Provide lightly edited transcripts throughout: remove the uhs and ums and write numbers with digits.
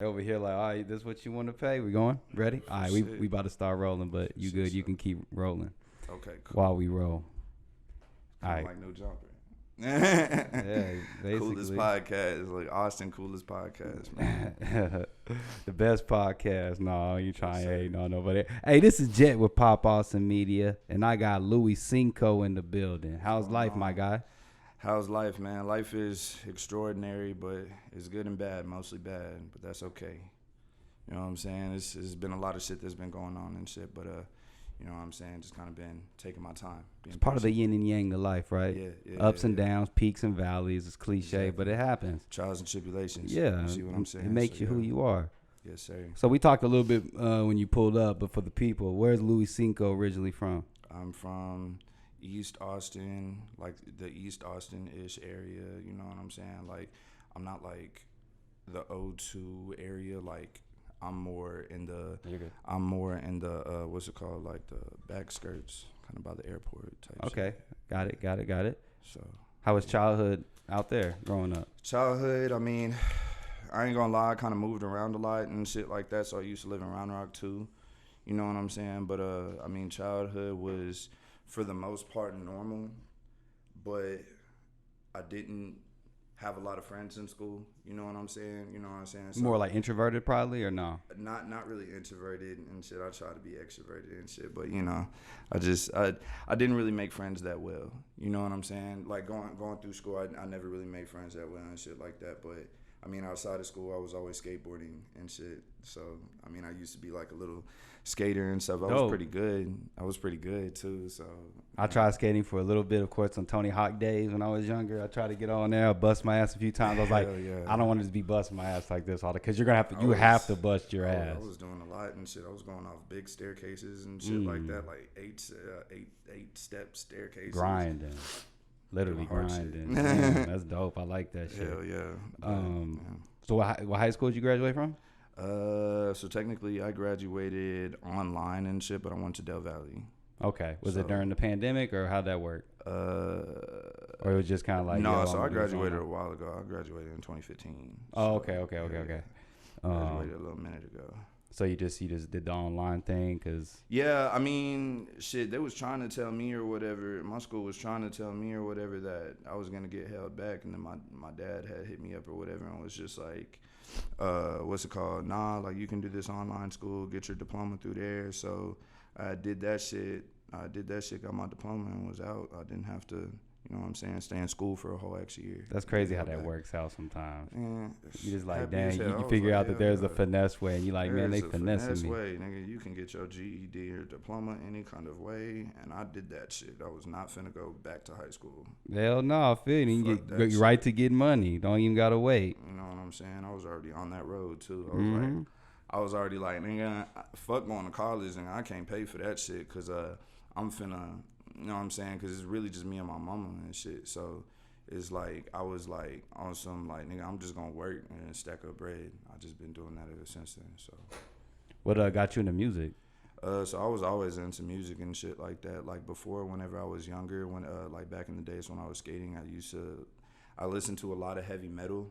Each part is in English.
Over here, like, all right, this what you want to pay? We going? Ready? All right, we about to start rolling, but you good? You can keep rolling Okay, cool. while we roll. All Kind of right. like no jumper. Yeah, Coolest basically. podcast, like Austin, coolest podcast, man. The best podcast. No, you Yes, trying? sir. Hey, no, nobody. Hey, this is Jet with Pop Awesome Media, and I got Loui Cinco in the building. What's How's going life, my on? guy? How's life, man? Life is extraordinary, but it's good and bad, mostly bad, but that's okay. You know what I'm saying? It's been a lot of shit that's been going on and shit, but you know what I'm saying? Just kind of been taking my time, It's being part of the patient. yin and yang of life, right? Yeah, yeah, Ups yeah, and yeah. downs, peaks and valleys. It's cliche, but Exactly. it happens. Trials and tribulations. Yeah, You see what I'm saying? it makes So, you who yeah. you are. Yes, sir. So we talked a little bit when you pulled up, but for the people, where's Loui Cinco originally from? I'm from East Austin, like the East Austin-ish area. You know what I'm saying? Like, I'm not like the O2 area. Like, I'm more in the, You're good. I'm more in the, what's it called? Like the back skirts, kind of by the airport type Okay, shit. got it. So, How was childhood out there growing up? childhood, I mean, I ain't gonna lie, I kind of moved around a lot and shit like that. So I used to live in Round Rock too. You know what I'm saying? But I mean, childhood was for the most part normal, but I didn't have a lot of friends in school. You know what I'm saying? You know what I'm saying? So More like introverted, probably, or no? not really introverted and shit. I try to be extroverted and shit, but you know, I didn't really make friends that well. You know what I'm saying? Like going through school, I never really made friends that well and shit like that. But I mean, outside of school, I was always skateboarding and shit. So I mean, I used to be like a little skater and stuff. I was Dope. pretty good. I was pretty good too. So I tried skating for a little bit, of course, on Tony Hawk days when I was younger. I tried to get on there, I bust my ass a few times. I was like, hell yeah. I don't want to just be busting my ass like this all the, because you're gonna have to, I you was- have to bust your I ass. was doing a lot and shit. I was going off big staircases and shit like that, like eight step staircases. Grinding, literally Doing hard shit. grinding. Damn, that's dope. I like that shit. Hell yeah. So what high school did you graduate from? So technically I graduated online and shit, but I went to Del Valley. Okay, was So- it during the pandemic or how'd that work? Or it was just kind of like no, yo, so I'm I gonna do this graduated a online? while ago. I graduated in 2015. Oh, So, okay. yeah, Um, graduated a little minute ago. so you just did the online thing, cause Yeah, I mean, shit, they was trying to tell me or whatever. My school was trying to tell me or whatever that I was going to get held back. And then my dad had hit me up or whatever and was just like, what's it called? Nah, like you can do this online school, get your diploma through there. So I did that shit. Got my diploma and was out. I didn't have to, you know what I'm saying, stay in school for a whole extra year. that's crazy how Held that back. works out sometimes. Yeah, You just like, happy damn, as hell. I you was figure like, out that hell there's a yeah. finesse way, and you like, man, they There's a finessing finesse me. way, nigga. You can get your GED or diploma any kind of way, and I did that shit. I was not finna go back to high school. Hell no, I feel you. You Fuck that get shit. right to get money. Don't even gotta wait. You know what I'm saying? I was already on that road too. Mhm. I was already like, nigga, fuck going to college, and I can't pay for that shit, cause I'm finna, you know what I'm saying? Cause it's really just me and my mama and shit. So it's like I was like on some like, nigga, I'm just gonna work and stack up bread. I just been doing that ever since then. So. What got you into music? So I was always into music and shit like that. Like before, whenever I was younger, when like back in the days when I was skating, I listened to a lot of heavy metal.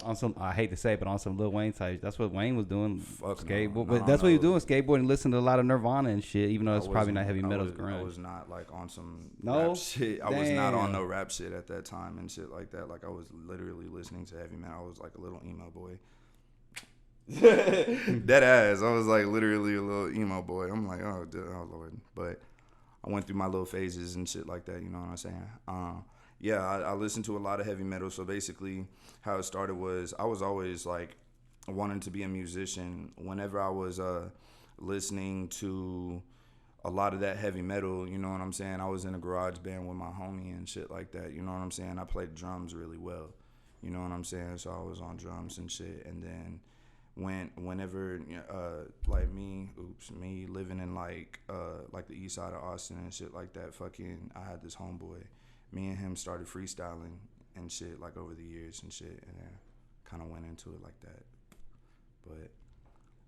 On some, I hate to say it, but on some Lil Wayne type. That's what Wayne was doing. Fuck no, Skateboard. no, But that's what he was no. doing, skateboarding, listening to a lot of Nirvana and shit, even though it's probably not heavy metal, it's I grunge. was not like on some No? rap shit. I was not on Damn. no rap shit at that time and shit like that. Like I was literally listening to heavy metal. I was like a little emo boy. Dead ass. I was like literally a little emo boy. I'm like, oh Lord. But I went through my little phases and shit like that. You know what I'm saying? Yeah, I listened to a lot of heavy metal. So basically, how it started was I was always like wanting to be a musician. Whenever I was listening to a lot of that heavy metal, you know what I'm saying? I was in a garage band with my homie and shit like that. You know what I'm saying? I played drums really well. You know what I'm saying? So I was on drums and shit. And then whenever like me living in like the east side of Austin and shit like that, fucking I had this homeboy. Me and him started freestyling and shit like over the years and shit, and then kind of went into it like that. But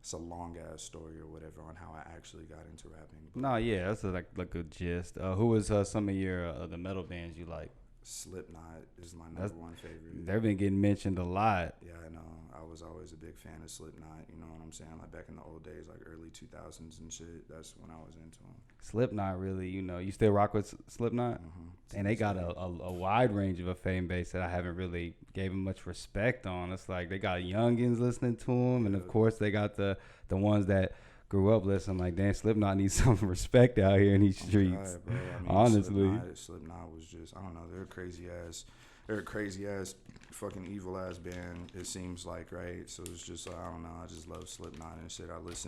it's a long ass story or whatever on how I actually got into rapping. But No, yeah, that's like a gist. Who was some of your the metal bands you like? Slipknot is my number one favorite. They've been getting mentioned a lot. Yeah, I know. I was always a big fan of Slipknot. You know what I'm saying? Like back in the old days, like early 2000s and shit. That's when I was into them. Slipknot, really, you still rock with Slipknot? Mm-hmm. And they got a wide range of a fan base that I haven't really gave them much respect on. It's like they got youngins listening to them, and of course they got the ones that grew up listening. Like, damn, Slipknot needs some respect out here in these streets. God, bro. I mean, honestly, Slipknot was just, I don't know, they're a crazy ass, fucking evil ass band. It seems like, right? So it's just, I don't know. I just love Slipknot and shit. I was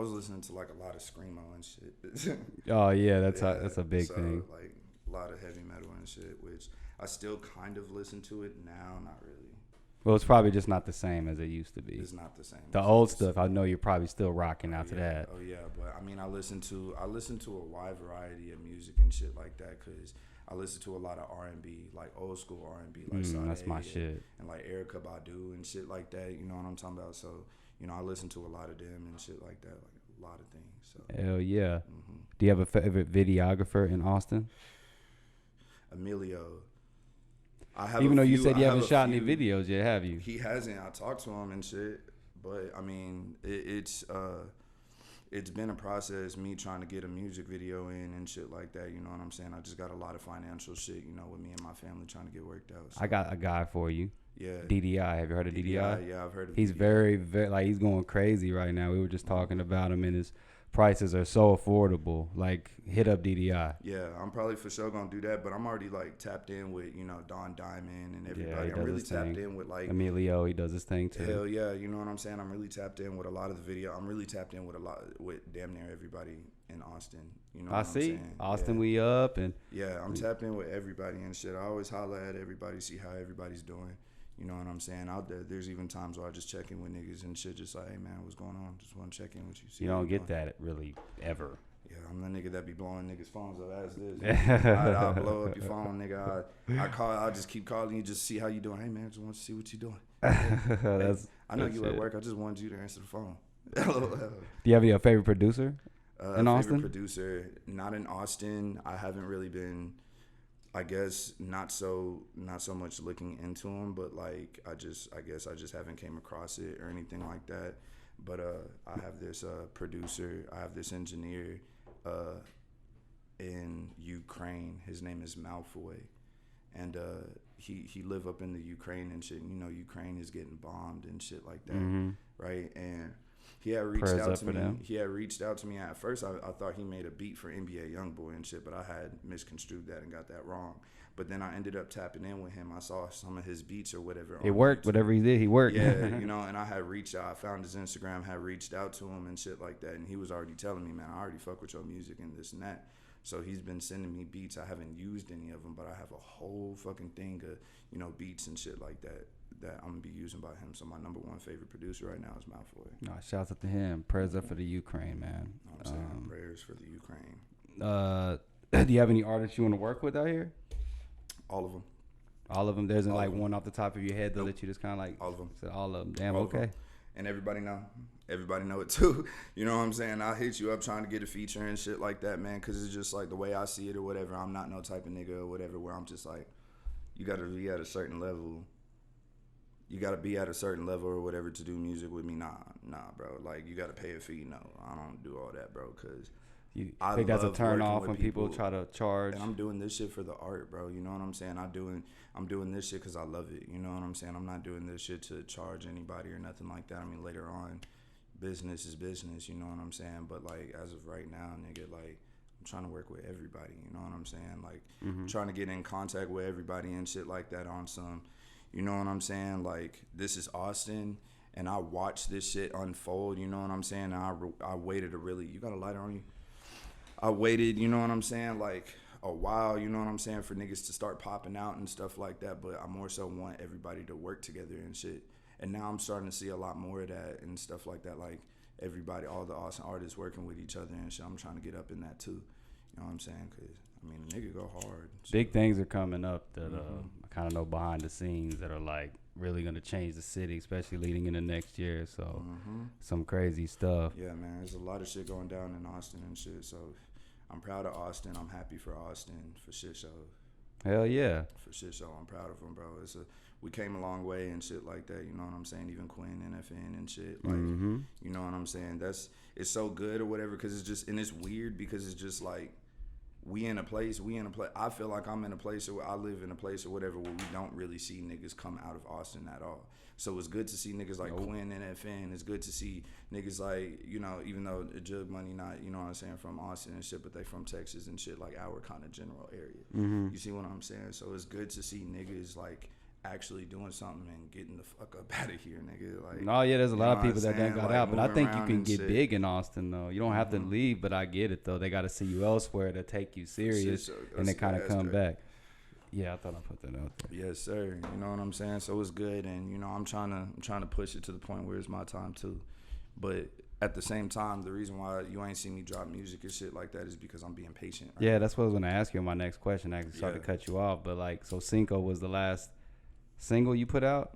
listening to like a lot of screamo and shit. Oh yeah, that's a big thing. Like a lot of heavy metal and shit, which I still kind of listen to it now. Not really. Well, it's probably just not the same as it used to be. It's not the same. The old stuff, I know you're probably still rocking out to that. Oh yeah, but I mean, I listen to a wide variety of music and shit like that because I listen to a lot of R&B, like old school R&B, like that's my shit. And like Erykah Badu and shit like that. You know what I'm talking about? So I listen to a lot of them and shit like that, like a lot of things. So hell yeah. Mm-hmm. Do you have a favorite videographer in Austin? Emilio. Even though you said you haven't shot any videos yet, have you? He hasn't. I talked to him and shit, but I mean, it's been a process. Me trying to get a music video in and shit like that. You know what I'm saying? I just got a lot of financial shit, with me and my family trying to get worked out. So. I got a guy for you. Yeah. DDI. Have you heard of DDI? Yeah, I've heard of. He's DDI. very, very like he's going crazy right now. We were just talking about him and his prices are so affordable. Like, hit up DDI. Yeah, I'm probably for sure gonna do that, but I'm already like tapped in with Don Diamond and everybody. Yeah, I'm really tapped in with like Emilio. He does his thing too. Hell yeah, you know what I'm saying. I'm really tapped in with a lot of the video. I'm really tapped in with damn near everybody in Austin. You know what I'm saying? Austin, we up and yeah, I'm tapped in with everybody and shit. I always holler at everybody, see how everybody's doing. You know what I'm saying? Out there, there's even times where I just check in with niggas and shit, just like, hey man, what's going on? Just want to check in with you. See you don't get that really ever. Yeah, I'm the nigga that be blowing niggas' phones up as this. I'll blow up your phone, nigga. I'll just keep calling you, just see how you doing. Hey man, just want to see what you doing. I know you at work. I just wanted you to answer the phone. Do you have your favorite producer in Austin? Favorite producer, not in Austin. I haven't really been. I guess not so much looking into them, but like I guess I just haven't came across it or anything like that. But I have this producer, I have this engineer in Ukraine. His name is Malfoy, and he live up in the Ukraine and shit. Ukraine is getting bombed and shit like that, right? And he had reached out to me. He had reached out to me. At first, I thought he made a beat for NBA YoungBoy and shit, but I had misconstrued that and got that wrong. But then I ended up tapping in with him. I saw some of his beats or whatever. It worked. Whatever he did, he worked. Yeah, and I had reached out. I found his Instagram, had reached out to him and shit like that. And he was already telling me, man, I already fuck with your music and this and that. So he's been sending me beats. I haven't used any of them, but I have a whole fucking thing of, beats and shit like that I'm gonna be using by him. So my number one favorite producer right now is Malfoy. No, shouts out to him. Prayers up for the Ukraine, man. You know what I'm saying? Prayers for the Ukraine. Do you have any artists you want to work with out here? All of them. All of them? There isn't like one off the top of your head though that you just kind of like. All of them. Said all of them. Damn. All okay. And everybody know. Everybody know it too. You know what I'm saying? I'll hit you up trying to get a feature and shit like that, man, because it's just like the way I see it or whatever. I'm not no type of nigga or whatever where I'm just like, you got to be at a certain level. You got to be at a certain level or whatever to do music with me. Nah, bro. Like, you got to pay a fee. No, I don't do all that, bro, because I think that's a turn off when people try to charge. And I'm doing this shit for the art, bro. You know what I'm saying? I'm doing this shit because I love it. You know what I'm saying? I'm not doing this shit to charge anybody or nothing like that. I mean, later on, business is business. You know what I'm saying? But, like, as of right now, nigga, like, I'm trying to work with everybody. You know what I'm saying? Like, I'm trying to get in contact with everybody and shit like that on some, you know what I'm saying? Like, this is Austin, and I watched this shit unfold. You know what I'm saying? And I waited you got a lighter on you? I waited, you know what I'm saying, like a while, you know what I'm saying, for niggas to start popping out and stuff like that. But I more so want everybody to work together and shit. And now I'm starting to see a lot more of that and stuff like that. Like everybody, all the awesome artists working with each other and shit. I'm trying to get up in that too. You know what I'm saying? Because, I mean, a nigga go hard. So. Big things are coming up that I kind of know behind the scenes that are like really going to change the city, especially leading into next year. So some crazy stuff. Yeah, man. There's a lot of shit going down in Austin and shit. So I'm proud of Austin. I'm happy for Austin for shit show. Hell yeah. For shit show, I'm proud of him, bro. We came a long way and shit like that. You know what I'm saying? Even Quinn, NFN, and shit. Like, you know what I'm saying? It's so good or whatever, because it's just, and it's weird because it's just like, we in a place. I feel like I'm in a place, or I live in a place or whatever, where we don't really see niggas come out of Austin at all. So it's good to see niggas like Quinn and FN. It's good to see niggas like, you know, even though Jug Money not, you know what I'm saying, from Austin and shit, but they from Texas and shit, like our kind of general area. You see what I'm saying? So it's good to see niggas like actually doing something and getting the fuck up out of here, nigga. Like, no, yeah, there's a lot of people that done got like, out, but I think you moving can around get and big in Austin though. You don't have to leave, but I get it though. They got to see you elsewhere to take you serious, and they kind of come back. Yeah, I thought I put that out there. Yes, sir. You know what I'm saying? So it's good, and you know I'm trying to push it to the point where it's my time too. But at the same time, the reason why you ain't seen me drop music and shit like that is because I'm being patient. Right? Yeah, that's what I was gonna ask you in my next question. I actually started to cut you off, but like, so Cinco was the last single you put out.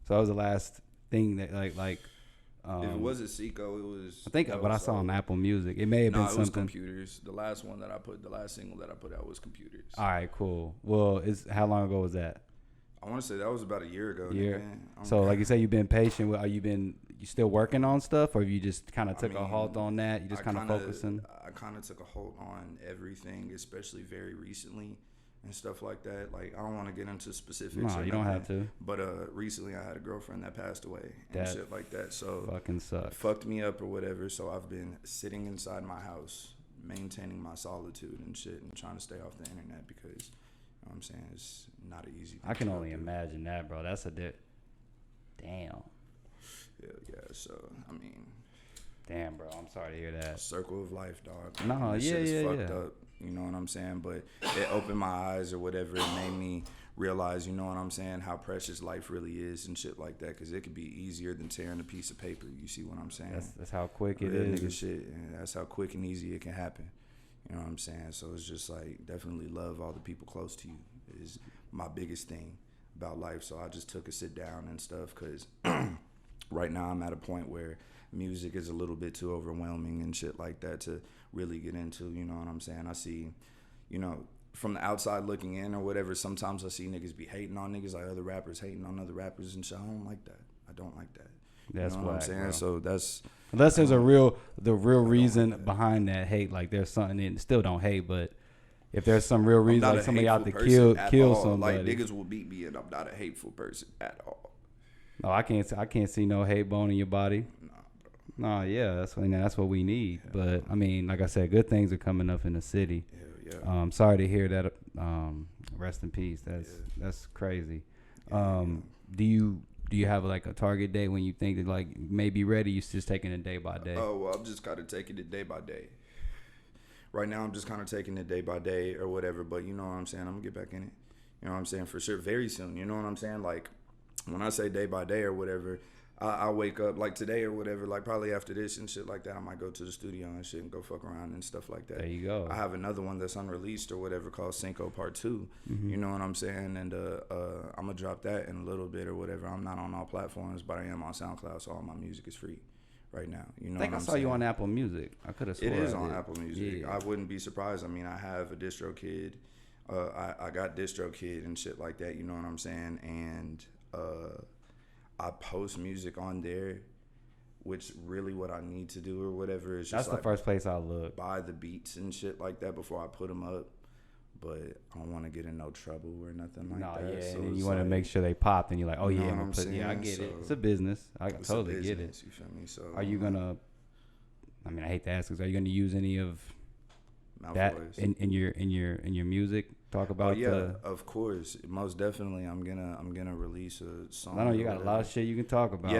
So that was the last thing that like. If it wasn't Cinco, it was. I think, but I saw on Apple Music. It may have been something. It was Computers. The last single that I put out was Computers. All right, cool. Well, how long ago was that? I want to say that was about a year ago. So, like you say, you've been patient. You still working on stuff, or you just kind of took a halt on that? You just kind of focusing. I kind of took a halt on everything, especially very recently. And stuff like that. Like, I don't want to get into specifics. No, you don't have to. But recently I had a girlfriend that passed away and shit like that. So fucking sucks. Fucked me up or whatever. So I've been sitting inside my house, maintaining my solitude and shit, and trying to stay off the internet because, you know what I'm saying, it's not an easy thing. I can only imagine that, bro. That's damn. Hell yeah. So, I mean, damn, bro. I'm sorry to hear that. Circle of life, dog. No, this shit is fucked up. You know what I'm saying? But it opened my eyes or whatever. It made me realize, you know what I'm saying, how precious life really is and shit like that. Because it could be easier than tearing a piece of paper. You see what I'm saying? That's how quick it is. Nigga shit. And that's how quick and easy it can happen. You know what I'm saying? So it's just like, definitely love all the people close to you is my biggest thing about life. So I just took a sit down and stuff because right now I'm at a point where music is a little bit too overwhelming and shit like that to really get into, you know what I'm saying? I see, you know, from the outside looking in or whatever, sometimes I see niggas be hating on niggas, like other rappers hating on other rappers and shit. I don't like that. I don't like that. That's you know what I'm saying? Bro. So that's... Unless there's the real reason behind that hate, like there's something, and still don't hate, but if there's some real reason, like somebody out to kill somebody. Like, niggas will beat me and I'm not a hateful person at all. No, I can't see no hate bone in your body. No, yeah, that's what we need. Yeah. But I mean, like I said, good things are coming up in the city. Yeah. Sorry to hear that. Rest in peace. That's crazy. Do you have like a target date when you think that like may be ready? You just taking it day by day? Oh, well, I'm just kind of taking it day by day. Right now, I'm just kind of taking it day by day or whatever. But you know what I'm saying? I'm gonna get back in it. You know what I'm saying? For sure, very soon. You know what I'm saying? Like when I say day by day or whatever. I wake up like today or whatever, like probably after this and shit like that, I might go to the studio and shit and go fuck around and stuff like that. There you go. I have another one that's unreleased or whatever called Cinco Part 2. You know what I'm saying? And I'm going to drop that in a little bit or whatever. I'm not on all platforms, but I am on SoundCloud, so all my music is free right now. You know I think I saw you on Apple Music. I could have sworn it is on Apple Music. Yeah. I wouldn't be surprised. I mean, I have a DistroKid. I got DistroKid and shit like that, you know what I'm saying? And I post music on there, which really what I need to do or whatever is just that's the first place I look. Buy the beats and shit like that before I put them up. But I don't want to get in no trouble or nothing like that. Yeah, so and you want to make sure they pop, and you're like, oh yeah, I'm gonna put. Yeah, I get so it. It's a business. I totally get it. You feel me? So are you gonna? I mean, I hate to ask this. Are you gonna use any of that in your music? Talk about of course, most definitely. I'm gonna release a song. I know you got a lot of shit you can talk about.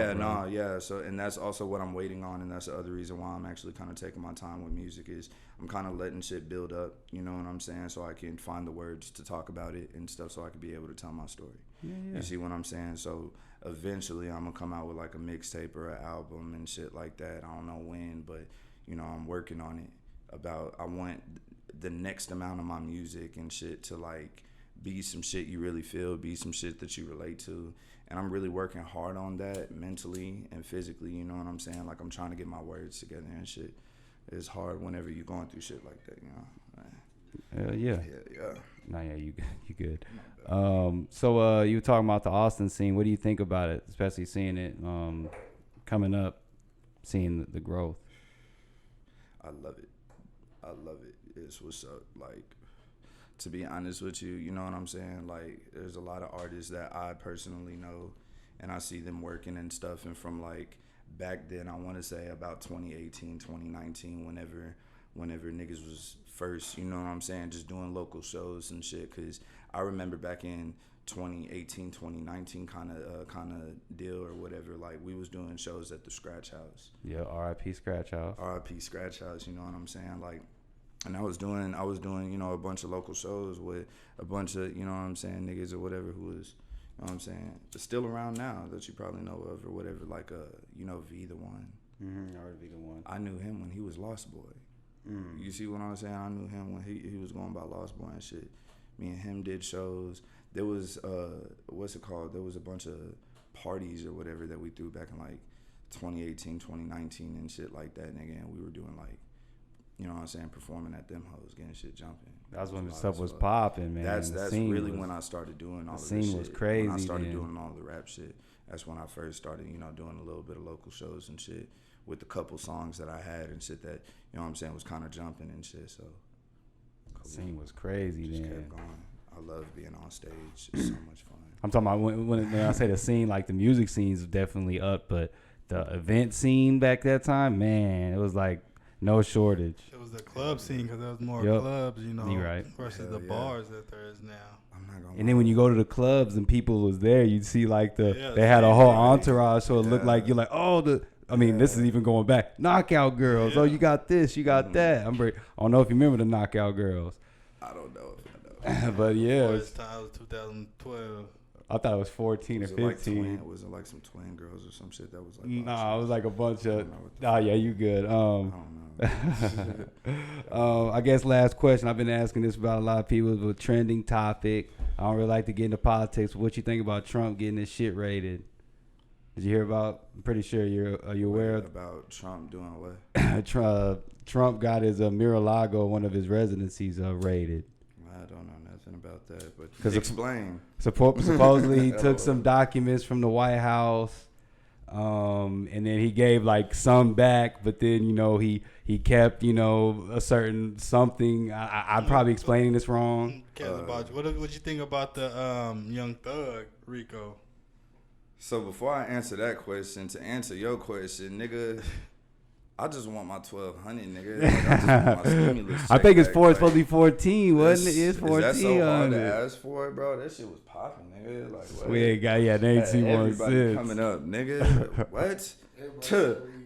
So and that's also what I'm waiting on, and that's the other reason why I'm actually kind of taking my time with music is I'm kind of letting shit build up. You know what I'm saying? So I can find the words to talk about it and stuff, so I can be able to tell my story. Yeah. You see what I'm saying? So eventually, I'm gonna come out with like a mixtape or an album and shit like that. I don't know when, but you know I'm working on it. I want the next amount of my music and shit to like be some shit you really feel, be some shit that you relate to, and I'm really working hard on that mentally and physically, you know what I'm saying? Like I'm trying to get my words together and shit. It's hard whenever you're going through shit like that, you know. Yeah. No, yeah, you good. So you were talking about the Austin scene. What do you think about it, especially seeing it coming up, seeing the growth? I love it. I love it. It's what's up. Like, to be honest with you, you know what I'm saying? Like, there's a lot of artists that I personally know, and I see them working and stuff. And from like back then, I want to say about 2018, 2019, whenever niggas was first, you know what I'm saying, just doing local shows and shit. Cause I remember back in 2018, 2019 kind of deal or whatever. Like, we was doing shows at the Scratch House. Yeah, R.I.P. Scratch House. R.I.P. Scratch House. You know what I'm saying? Like, and I was doing, you know, a bunch of local shows with a bunch of, you know what I'm saying, niggas or whatever who was, you know what I'm saying, still around now that you probably know of or whatever, like, you know, V the One. Mm-hmm, R.I.P. the One. I knew him when he was Lost Boy. Mm. You see what I'm saying? I knew him when he was going by Lost Boy and shit. Me and him did shows. There was, what's it called? There was a bunch of parties or whatever that we threw back in, like, 2018, 2019 and shit like that, nigga, and we were doing, like, you know what I'm saying, performing at them hoes, getting shit jumping. That's when the stuff was popping, man. That's really when I started doing all of this shit. The scene was crazy. When I started doing all the rap shit, that's when I first started, you know, doing a little bit of local shows and shit with the couple songs that I had and shit that, you know what I'm saying, was kind of jumping and shit. So the scene was crazy, just man. Kept going. I love being on stage. It's so much fun. I'm talking about when I say the scene, like the music scene's definitely up, but the event scene back that time, man, it was like no shortage. It was the club scene because there was more clubs, you know, you're right. versus the bars that there is now. I'm not gonna and then when you go to the clubs and people was there, you'd see like they had a same whole thing. entourage, so it looked like you're like, oh, this is even going back. Knockout Girls. Yeah. Oh, you got this, you got that. I don't know if you remember the Knockout Girls. I don't know if I know. But yeah, First time was 2012. I thought it was 14 or 15. Was it like some twin girls or some shit that was like? Nah, it was like a bunch of. Oh yeah, you good. I don't know. I guess last question. I've been asking this about a lot of people, but trending topic. I don't really like to get into politics. What you think about Trump getting his shit raided? Did you hear about? I'm pretty sure are you aware about Trump doing what? Trump got his Mar-a-Lago, one of his residencies, raided. I don't know nothing about that, but explain. Supposedly he took some documents from the White House, and then he gave like some back, but then he kept a certain something. I'm probably explaining this wrong. What you think about the Young Thug Rico? So before I answer that question, to answer your question, nigga, I just want my 1,200, nigga. Like, I just want my stimulus check. I think it's back. supposed to be 14, wasn't it? It's 14. Is that so hard to ask for, bro? That shit was popping, nigga. Like, what? We ain't got, they ain't seen one Everybody since. coming up, nigga. What?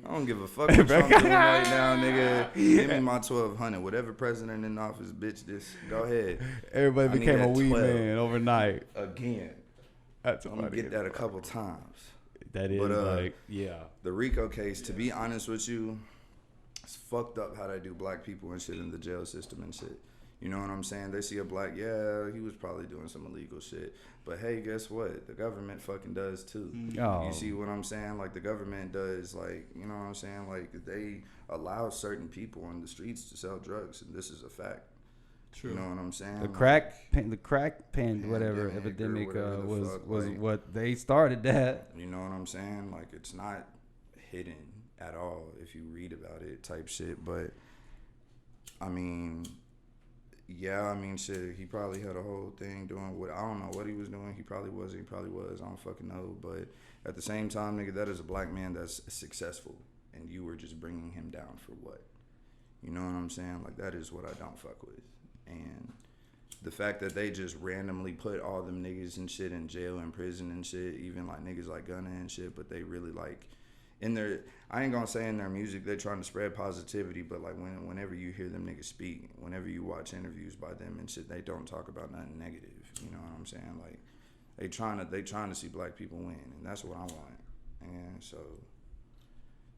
I don't give a fuck what Trump doing right now, nigga. Give me my 1,200. Whatever president in office, bitch, go ahead. Everybody became a weed man overnight. Again. That's I'm gonna get that a couple times. That is the Rico case, to be honest with you, it's fucked up how they do black people and shit in the jail system and shit. You know what I'm saying? They see a black, he was probably doing some illegal shit. But hey, guess what? The government fucking does too. Oh. You see what I'm saying? Like, the government does, like, you know what I'm saying? Like, they allow certain people on the streets to sell drugs, and this is a fact. True. You know what I'm saying? The crack whatever epidemic was what they started that. You know what I'm saying? Like, it's not hidden at all if you read about it type shit. But I mean, shit, he probably had a whole thing doing what, I don't know what he was doing. He probably was. I don't fucking know. But at the same time, nigga, that is a black man that's successful, and you were just bringing him down for what? You know what I'm saying? Like, that is what I don't fuck with. And the fact that they just randomly put all them niggas and shit in jail and prison and shit, even like niggas like Gunna and shit, but they really like in their, I ain't gonna say in their music they're trying to spread positivity, but like whenever you hear them niggas speak, whenever you watch interviews by them and shit, they don't talk about nothing negative. You know what I'm saying? Like, they trying to see black people win, and that's what I want. And so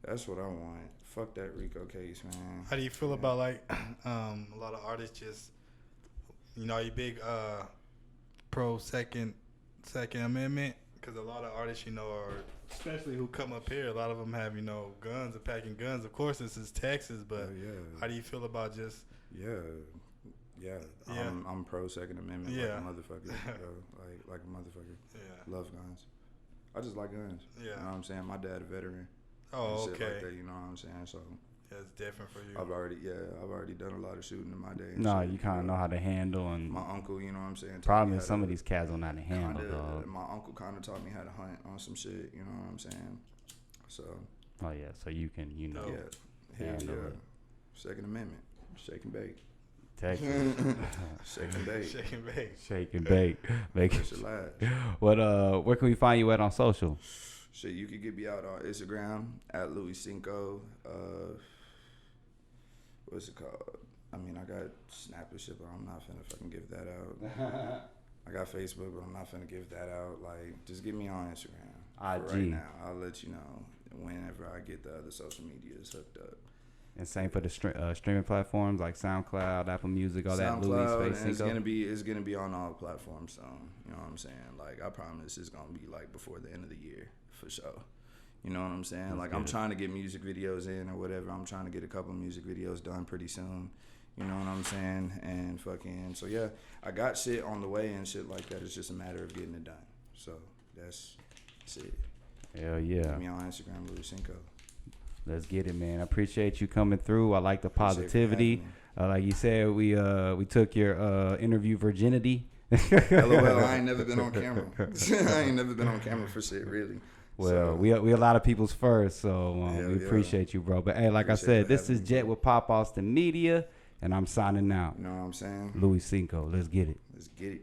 that's what I want. Fuck that Rico case, man. How do you feel about like a lot of artists just, are you big pro Second Amendment? Because a lot of artists, are, especially who come up here, a lot of them have, guns and packing guns. Of course, this is Texas, but how do you feel about just? Yeah, Yeah, Yeah. I'm pro Second Amendment, Yeah. like a motherfucker, bro. Like a motherfucker. Yeah. Love guns. I just like guns. Yeah. You know what I'm saying? My dad a veteran. Oh, and shit okay. like that, you know what I'm saying? So Yeah, it's different for you. I've already done a lot of shooting in my day. and No, shit, you kind of know how to handle, and My uncle, you know what I'm saying? taught problem me is how some to of these cats don't know how to handle, dog. My uncle kind of taught me how to hunt on some shit, you know what I'm saying? So, Oh yeah, so you can, yeah. Hell handle yeah. it. Second Amendment. Shake and bake. Texas. Shake and bake. Shake and bake. Shake and bake. Make That it. shit last. Where can we find you at on social? Shit, you can get me out on Instagram at Loui Cinco. What's it called? I mean, I got Snap and shit, but I'm not finna fucking give that out. I got Facebook, but I'm not finna give that out. Like, just get me on Instagram. IG. For right now, I'll let you know whenever I get the other social medias hooked up. And same for the streaming platforms like SoundCloud, Apple Music, all that. Louis SoundCloud, Space and it's Cinco. gonna be on all platforms soon. You know what I'm saying? Like, I promise it's gonna be like before the end of the year for sure. You know what I'm saying? That's like, I'm good. trying to get music videos in or whatever. I'm trying to get a couple music videos done pretty soon. You know what I'm saying? And fucking, so yeah, I got shit on the way and shit like that. It's just a matter of getting it done. So that's it. Hell yeah. Get me on Instagram, Loui Cinco. Let's get it, man. I appreciate you coming through. I like the Appreciate you positivity. having Like you said, we took your interview virginity. LOL, I ain't never been on camera. I ain't never been on camera for shit, really. Well, So, we a lot of people's first, so Hell we yeah. appreciate you, bro. But hey, like I Appreciate said, you this having is me, Jet bro. with Pop Austin Media, and I'm signing out. you know what I'm saying? Louis Cinco, let's get it. Let's get it.